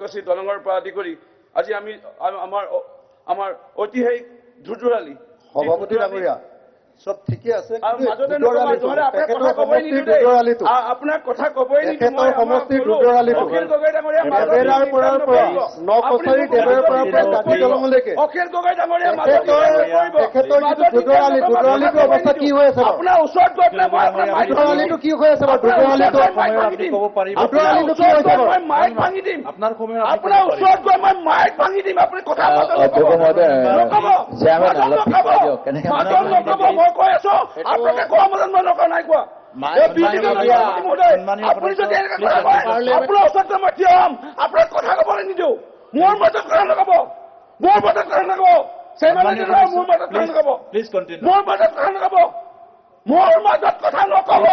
শুৱালকুছি দলঙৰ পৰা আদি কৰি আজি আমি আমাৰ ঐতিহাসিক ধুতুৰালি সভাপতি ডাঙৰীয়া সব ঠিকে আছে আপোনাক কথা কবই তেখেতৰ সমষ্টিৰ ধুতুৰালিটো দেবেৰাৰ পৰাৰ পৰা নকছাৰী দেবেৰাৰ পৰাৰ পৰা গান্ধী দলঙলৈকে অখিল গগৈ ডাঙৰীয়া তেখেতৰ যিটো ধুতুৰালিটো অৱস্থা কি হৈ আছে আপোনাৰ ওচৰত গৈ পেলাই ধুতুৰালিটো কি হৈ আছে বাৰু ধুতুৰালিটো কি হৈছে বাৰু মাইক ভাঙি দিম আপোনাৰ ওচৰত গৈ মই মাইক ভাঙি দিম আপুনি কথা মই কৈ আছো আপোনালোকে কোৱা মতে মই নকওঁ নাই কোৱা আপুনি যদি আপোনাৰ ওচৰত মই থিয় হ'ম আপোনাক কথা ক'বলৈ নিদিওঁ মোৰ মাজত কথা নক'ব মোৰ মাজত কথা নক'ব মোৰ মাজত কথা নক'ব মোৰ মাজত কথা নক'ব মোৰ মাজত কথা নক'ব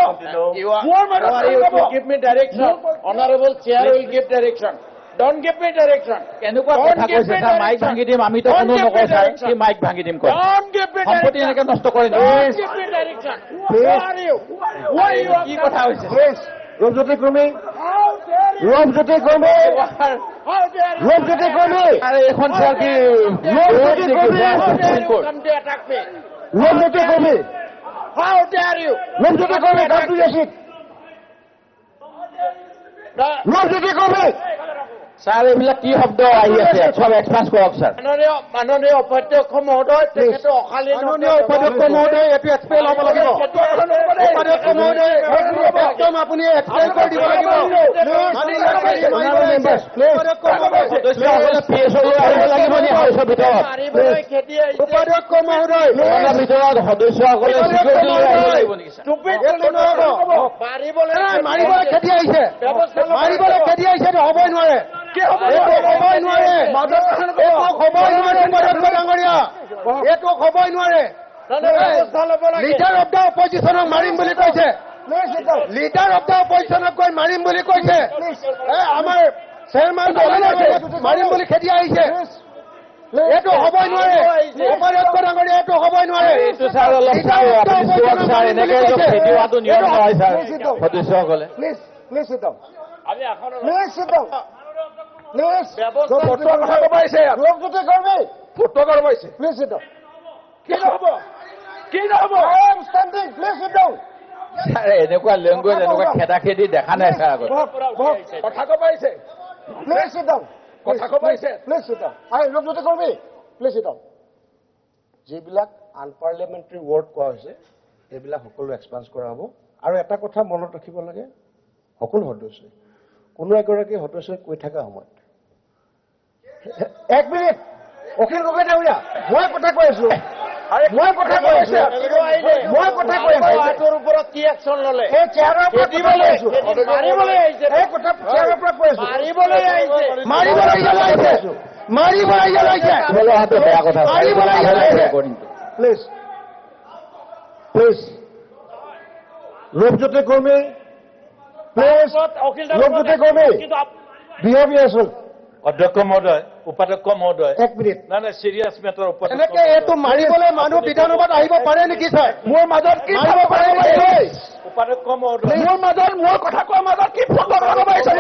মোৰ মাজত give me direction honorable chair will give direction don't give me direction কেনেকুৱা কথা কৈছে স্যার মাইক ভাঙি দিম আমি তো কোনো নকওঁ স্যার কি মাইক ভাঙি দিম কয় don't give me সম্পত্তি এনেকে নষ্ট কৰি don't give me direction who are you কি কথা হৈছে ৰূপজ্যোতি কৰ্মী ৰূপজ্যোতি কৰ্মী ৰূপজ্যোতি কৰ্মী আৰে এখন স্যাৰ কি ৰূপজ্যোতি কৰ্মী come to attack me Rupjyoti কৰ্মী how dare you ৰূপজ্যোতি কৰ্মী কামটো আছিল ৰূপজ্যোতি কৰ্মী স্যাৰ এইবিলাক কি শব্দ আহি আছে সব এক্সপান্স কৰক স্যার মাননীয় উপাধ্যক্ষ মহোদয় তেখেতে অকালীন মাননীয় উপাধ্যক্ষ মহোদয় এটো এক্সপ্লেইন হ'ব লাগিব উপাধ্যক্ষ মহোদয় একদম আপুনি এক্সপ্লেইন কৰি দিব লাগিব সদস্যসকলে পিএছলৈ আহিব লাগিব নি হাউচৰ ভিতৰত মাৰিবলৈ খেদি আহিছে উপাধ্যক্ষ মহোদয় হাউচৰ ভিতৰত সদস্যসকলে চিকিউৰিটি আহিব লাগিব নেকি স্যাৰ মাৰিবলৈ খেদি আহিছে মাৰিবলৈ খেদি আহিছে হ'বই নোৱাৰে হ'বই নোৱাৰে হ'বই নোৱাৰে ডাঙৰীয়া এইটো হ'বই নোৱাৰে লিডাৰ অফ দ্য অপজিশ্যনক মাৰিম বুলি কৈছে লিডাৰ অফ দ্য অপজিশ্যনক কৈ মাৰিম বুলি কৈছে আমাৰ চেয়াৰমেন মাৰিম বুলি খেদি আহিছে এইটো হ'বই নোৱাৰে উপাধ্যক্ষ ডাঙৰীয়া এইটো হ'বই নোৱাৰে এইটো স্যাৰ অলপ স্যাৰ আপুনি চোৱাক স্যাৰ এনেকে খেদি হোৱাটো নিয়ম নহয় স্যাৰ সদস্যসকলে স্যাৰ এনেকুৱা লেংগুৱেজ এনেকুৱা খেদা খেদি দেখা নাই স্যাৰ আগত কথা ক'ব আহিছে কথা ক'ব আহিছে যিবিলাক আনপাৰ্লিয়ামেণ্টাৰী ৱৰ্ড কোৱা হৈছে সেইবিলাক সকলো এক্সপান্স কৰা হ'ব আৰু এটা কথা মনত ৰাখিব লাগে সকলো সদস্যই কোনো এগৰাকী সদস্যই কৈ থকা সময়ত এক মিনিট অখিল গগৈ ডাঙৰীয়া মই কথা কৈ আছো তোৰ ওপৰত কি একশ্যন ল'লে এই চেয়াৰৰ পৰা মাৰিবলৈ আহিছে এই কথা চেয়াৰৰ পৰা কৈ আছো মাৰিবলৈ আহিছে মাৰিবলৈ জ্বলাইছে বেয়া কথা প্লিজ ৰূপজ্যোতি কৰ্মী প্লিজ ৰূপজ্যোতি কৰ্মী বিহেভ ইয়োৰছেল্ফ অধ্যক্ষ মহোদয় উপাধ্যক্ষ মহোদয় এক মিনিট নাই নাই চিৰিয়াছ মেটাৰ এনেকে এইটো মাৰিবলৈ মানুহ বিধানসভাত আহিব পাৰে নেকি ছাৰ মোৰ মাজত কি মাৰিব পাৰে নেকি উপাধ্যক্ষ মহোদয় মোৰ মাজত মোৰ কথা কোৱাৰ মাজত কি ফটো লগাব পাৰিছে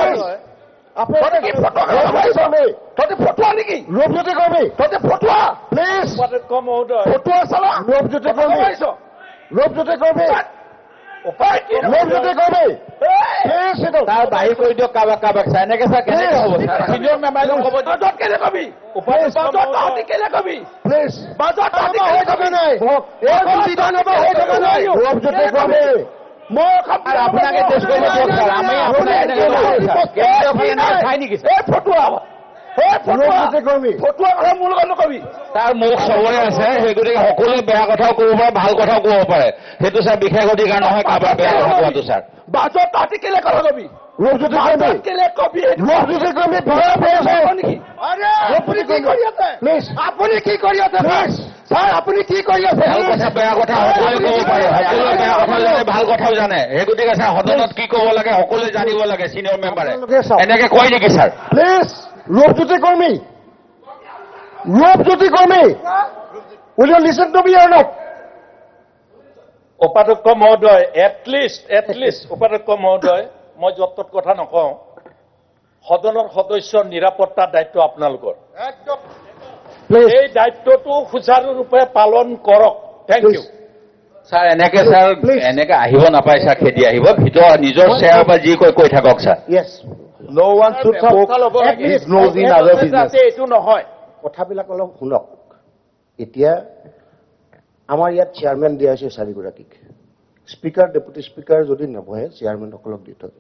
তহঁতি ফটোৱা নেকি ৰূপজ্যোতি কৰ্মী তহঁতি ফটোৱা প্লিজ উপাধ্যক্ষ মহোদয় ফটোৱা চালা ৰূপজ্যোতি কৰ্মী ৰূপজ্যোতি কৰ্মী ৰূপজ্যোতি কৰ্মী তাৰ বাহিৰ কৰি দিয়ক কাৰোবাক স্যাৰ এনেকে স্যাৰ কেনেকে হ'ব স্যাৰ চিনিয়ৰ মেম্বাৰক ক'ব বাজত কেলে কবি বাজত তহঁতি কেলে কবি প্লিজ বাজত তহঁতি হৈ কেলে থকা কবি নাই এইখন বিধানসভা হৈ থকা নাই ৰূপজ্যোতি কৰ্মী মই আপোনাকে টেষ্ট কৰিব দিয়ক স্যাৰ আমি আপোনাক এনেকে নকৰোঁ স্যাৰ কেন্দ্ৰীয় ফালে নাই খাই নেকি এই ফটোৱা ৰূপজ্যোতি কৰ্মী ফটোৱা কথা মোৰ লগত নকবি তাৰ মুখ চবৰে আছে সেই গতিকে সকলোৱে বেয়া কথাও ক'ব পাৰে ভাল কথাও ক'ব পাৰে সেইটো স্যাৰ বিশেষ অধিকাৰ নহয় কাৰোবাৰ বেয়া কথা কোৱাটো স্যাৰ বাজত তহঁতি কেলে কথা কবি ৰূপজ্যোতি কৰ্মী কেলে কবি ৰূপজ্যোতি কৰ্মী ভয় আছে নেকি আপুনি কি কৰি আছে প্লিজ আপুনি কি কৰি আছে প্লিজ ছাৰ আপুনি কি কৰি আছে ভাল কথা বেয়া কথা সকলোৱে ক'ব পাৰে সকলোৱে বেয়া কথা জানে ভাল কথাও জানে সেই গতিকে স্যাৰ সদনত কি ক'ব লাগে সকলোৱে জানিব লাগে চিনিয়ৰ মেম্বাৰে এনেকে কয় নেকি স্যাৰ প্লিজ ৰূপজ্যোতি কৰ্মী will you listen to me or not উপাধ্যক্ষ মহোদয় এটলিষ্ট উপাধ্যক্ষ মহোদয় মই য'ত ত'ত কথা নকওঁ সদনৰ সদস্যৰ নিৰাপত্তাৰ দায়িত্ব আপোনালোকৰ একদম এই দায়িত্বটো সুচাৰুৰূপে পালন কৰক থেংক ইউ ছাৰ এনেকে আহিব নাপায় ছাৰ খেদি আহিব ভিতৰত নিজৰ চেয়াৰ পৰা যি কৈ থাকক sir Yes No one should poke his nose in other business. এইটো নহয় কথাবিলাক অলপ শুনক এতিয়া আমাৰ ইয়াত চেয়াৰমেন দিয়া হৈছে 4গৰাকীক স্পীকাৰ ডেপুটি স্পীকাৰ যদি নবহে চেয়াৰমেনসকলক দি থয়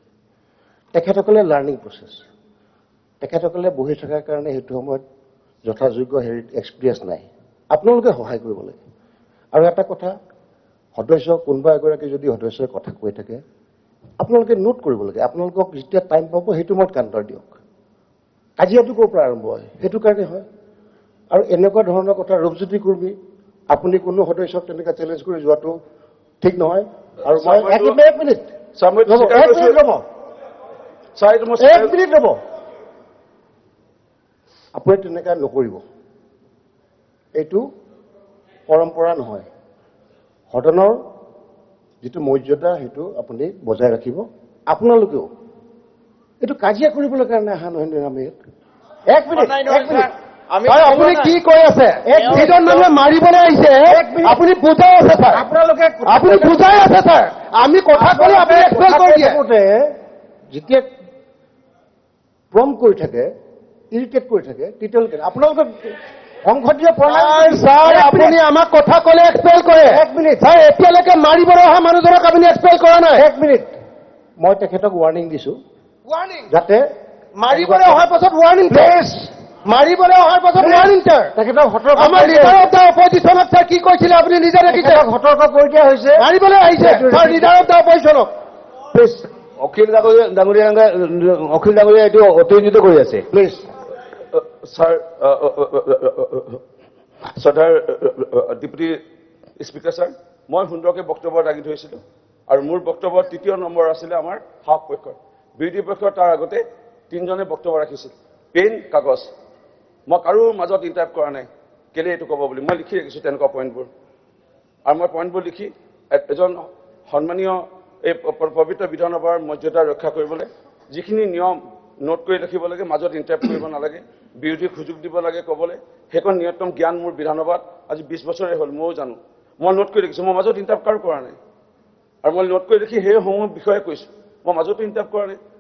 তেখেতসকলে লাৰ্ণিং প্ৰচেছ তেখেতসকলে বহি থকাৰ কাৰণে সেইটো সময়ত যথাযোগ্য এক্সপিৰিয়েঞ্চ নাই আপোনালোকে সহায় কৰিব লাগে আৰু এটা কথা সদস্য কোনোবা এগৰাকী যদি সদস্যই কথা কৈ থাকে আপোনালোকে নোট কৰিব লাগে আপোনালোকক যেতিয়া টাইম পাব সেইটো সময়ত কাউণ্টাৰ দিয়ক কাজিয়াটো ক'ৰ পৰা আৰম্ভ হয় সেইটো কাৰণে হয় আৰু এনেকুৱা ধৰণৰ কথা ৰূপজ্যোতি কুৰ্মী আপুনি কোনো সদস্যক তেনেকৈ চেলেঞ্জ কৰি যোৱাটো ঠিক নহয় আৰু মই এক মিনিট ৰ'ব আপুনি তেনেকৈ নকৰিব এইটো পৰম্পৰা নহয় সদনৰ যিটো মৰ্যাদা সেইটো আপুনি বজাই ৰাখিব আপোনালোকেও এইটো কাজিয়া কৰিবলৈ কাৰণে অহা নহয় আমি এক মিনিট আপুনি কি কৈ আছে যিজন মানুহে মাৰিবলৈ আহিছে আপুনি বুজাই আছে ছাৰ আপোনালোকে আপুনি বুজাই আছে ছাৰ আমি কথা ক'লে আপুনি এক্সপ্লেইন কৰি দিয়ে যেতিয়া প্ৰম কৰি থাকে ইৰিটেট কৰি থাকে তেতিয়ালৈকে আপোনালোকে সংসদীয় প্ৰণালী ছাৰ আপুনি আমাক কথা ক'লে এক্সপ্লেইন কৰে এক মিনিট ছাৰ এতিয়ালৈকে মাৰিবলৈ অহা মানুহজনক আপুনি এক্সপ্লেইন কৰা নাই এক মিনিট মই তেখেতক ৱাৰ্ণিং দিছো ৱাৰ্ণিং যাতে মাৰিবলৈ অহাৰ পাছত ৱাৰ্ণিং মাৰিবলৈ অহাৰ পাছত ৱাৰ্ণিং ছাৰ তেখেতক সতৰ্ক আমাৰ লিডাৰ অফ দ্য অপজিশ্যনক ছাৰ কি কৈছিলে আপুনি নিজে দেখিছে সতৰ্ক কৰি দিয়া হৈছে মাৰিবলৈ আহিছে ছাৰ লিডাৰ অফ দ্য অপজিশ্যনক প্লিজ অখিল ডাঙৰীয়া এইটো অতিৰঞ্জিত কৰি আছে প্লিজ ছাৰ শ্ৰদ্ধাৰ ডেপুটি স্পীকাৰ ছাৰ মই সুন্দৰকৈ বক্তব্য দাঙি ধৰিছিলোঁ আৰু মোৰ বক্তব্যৰ ৩য় নম্বৰ আছিলে আমাৰ সাহস পক্ষৰ বিৰোধী পক্ষৰ তাৰ আগতে 3জনে বক্তব্য ৰাখিছিল পেন কাগজ মই কাৰো মাজত ইণ্টাৰাপ্ট কৰা নাই কেলে এইটো ক'ব বুলি মই লিখি ৰাখিছোঁ তেনেকুৱা পইণ্টবোৰ আৰু মই পইণ্টবোৰ লিখি এজন সন্মানীয় এই পবিত্ৰ বিধানসভাৰ মৰ্যাদা ৰক্ষা কৰিবলৈ যিখিনি নিয়ম নোট কৰি ৰাখিব লাগে মাজত ইণ্টাৰাপ্ট কৰিব নালাগে বিৰোধীক সুযোগ দিব লাগে ক'বলৈ সেইখন ন্যূনতম জ্ঞান মোৰ বিধানসভাত আজি 20 বছৰে হ'ল ময়ো জানো মই নোট কৰি ৰাখিছোঁ মই মাজত ইণ্টাৰাপ্ট কাৰো কৰা নাই আৰু মই নোট কৰি ৰাখি সেইসমূহ বিষয়ে কৈছোঁ মই মাজতো ইণ্টাৰাপ্ট কৰা নাই